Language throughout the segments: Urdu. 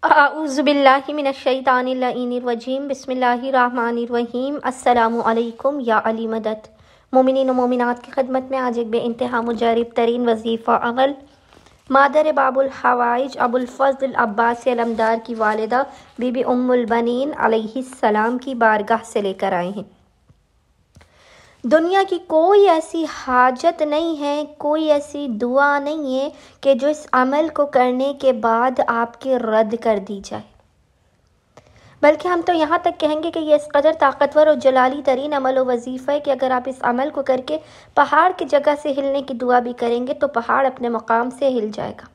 اعوذ باللہ من الشیطان اللعین الرجیم بسم اللہ الرحمن الرحیم۔ السلام علیکم یا علی مدد۔ مومنین و مومنات کی خدمت میں آج ایک بے انتہا مجرب ترین وظیفہ عمل مادر باب الحوائج ابو الفضل عباس علمدار کی والدہ بی بی ام البنین علیہ السلام کی بارگاہ سے لے کر آئے ہیں۔ دنیا کی کوئی ایسی حاجت نہیں ہے، کوئی ایسی دعا نہیں ہے کہ جو اس عمل کو کرنے کے بعد آپ کے رد کر دی جائے، بلکہ ہم تو یہاں تک کہیں گے کہ یہ اس قدر طاقتور اور جلالی ترین عمل و وظیفہ ہے کہ اگر آپ اس عمل کو کر کے پہاڑ کی جگہ سے ہلنے کی دعا بھی کریں گے تو پہاڑ اپنے مقام سے ہل جائے گا۔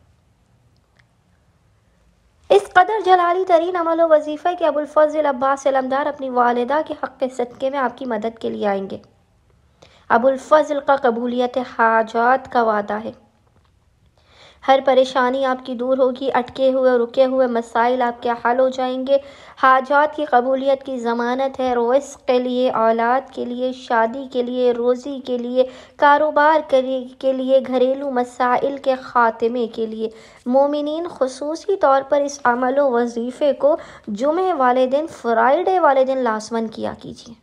اس قدر جلالی ترین عمل و وظیفہ ہے کہ ابو الفضل عباس علمدار اپنی والدہ کے حق صدقے میں آپ کی مدد کے لیے آئیں گے۔ ابو الفضل کا قبولیت حاجات کا وعدہ ہے۔ ہر پریشانی آپ کی دور ہوگی، اٹکے ہوئے اور رکے ہوئے مسائل آپ کے حل ہو جائیں گے۔ حاجات کی قبولیت کی ضمانت ہے، رزق کے لیے، اولاد کے لیے، شادی کے لیے، روزی کے لیے، کاروبار کے لیے، گھریلو مسائل کے خاتمے کے لیے۔ مومنین خصوصی طور پر اس عمل و وظیفے کو جمعے والے دن، فرائیڈے والے دن لازماً کیا کیجیے،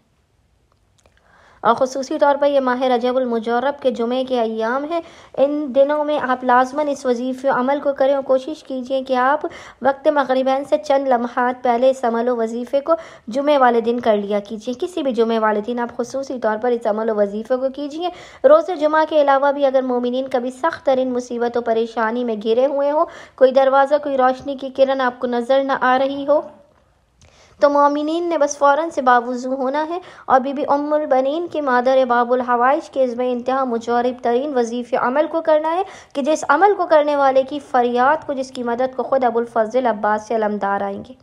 اور خصوصی طور پر یہ ماہ رجب المجرب کے جمعے کے ایام ہیں، ان دنوں میں آپ لازماً اس وظیفے عمل کو کریں اور کوشش کیجئے کہ آپ وقت مغربین سے چند لمحات پہلے اس عمل و وظیفے کو جمعے والے دن کر لیا کیجئے۔ کسی بھی جمعے والے دن آپ خصوصی طور پر اس عمل و وظیفے کو کیجئے۔ روز جمعہ کے علاوہ بھی اگر مومنین کبھی سخت ترین مصیبت و پریشانی میں گھرے ہوئے ہوں، کوئی دروازہ، کوئی روشنی کی کرن آپ کو نظر نہ آ رہی ہو، تو مومنین نے بس فوراً سے باوضو ہونا ہے اور بی بی ام البنین کی مادر باب الحوائج کے اس بے انتہا مجرب ترین وظیفے عمل کو کرنا ہے کہ جس عمل کو کرنے والے کی فریاد کو، جس کی مدد کو خود ابو الفضل عباس سے علمدار آئیں گے۔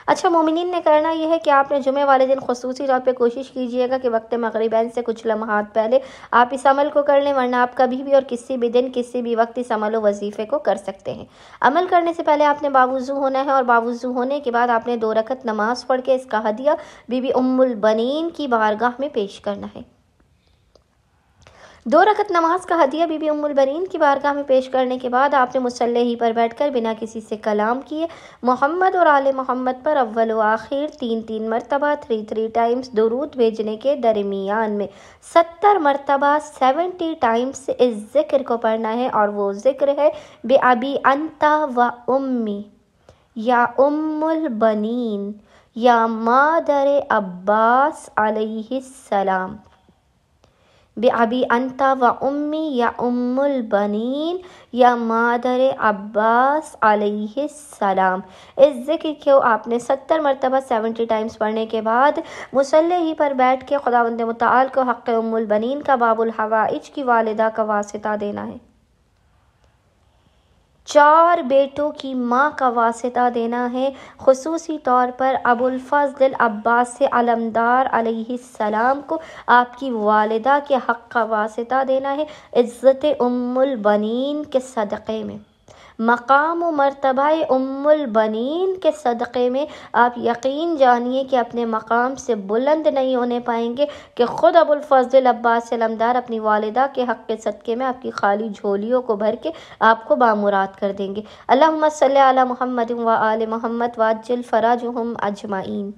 اچھا، مومنین نے کرنا یہ ہے کہ آپ نے جمعے والے دن خصوصی طور پہ کوشش کیجیے گا کہ وقت مغربین سے کچھ لمحات پہلے آپ اس عمل کو کر لیں، ورنہ آپ کبھی بھی اور کسی بھی دن، کسی بھی وقت اس عمل و وظیفے کو کر سکتے ہیں۔ عمل کرنے سے پہلے آپ نے باوضو ہونا ہے، اور باوضو ہونے کے بعد آپ نے 2 رکعت نماز پڑھ کے اس کا ہدیہ بی بی ام البنین کی بارگاہ میں پیش کرنا ہے۔ 2 رکعت نماز کا ہدیہ بی بی ام البنین کی بارگاہ میں پیش کرنے کے بعد آپ نے مصلی ہی پر بیٹھ کر بنا کسی سے کلام کیے محمد اور آل محمد پر اول و آخر 3 مرتبہ 3 ٹائمز درود بھیجنے کے درمیان میں 70 مرتبہ 70 ٹائمز اس ذکر کو پڑھنا ہے، اور وہ ذکر ہے بے ابی انت و امی یا ام البنین یا مادر عباس علیہ السلام، بے ابی انت و امی یا ام البنین یا مادر عباس علیہ السلام۔ اس ذکر کو آپ نے 70 مرتبہ 70 ٹائمز پڑھنے کے بعد مصلی ہی پر بیٹھ کے خداوند متعال کو حق ام البنین کا باب الحوائج کی والدہ کا واسطہ دینا ہے، 4 بیٹوں کی ماں کا واسطہ دینا ہے، خصوصی طور پر ابو الفضل عباس علمدار علیہ السلام کو آپ کی والدہ کے حق کا واسطہ دینا ہے۔ عزت ام البنین کے صدقے میں، مقام و مرتبہ ام البنین کے صدقے میں آپ یقین جانیے کہ اپنے مقام سے بلند نہیں ہونے پائیں گے کہ خود ابو الفضل عباس علمدار اپنی والدہ کے حق کے صدقے میں آپ کی خالی جھولیوں کو بھر کے آپ کو بامراد کر دیں گے۔ اللہم صلی علی محمد و آل محمد وعجل فرجہم اجمعین۔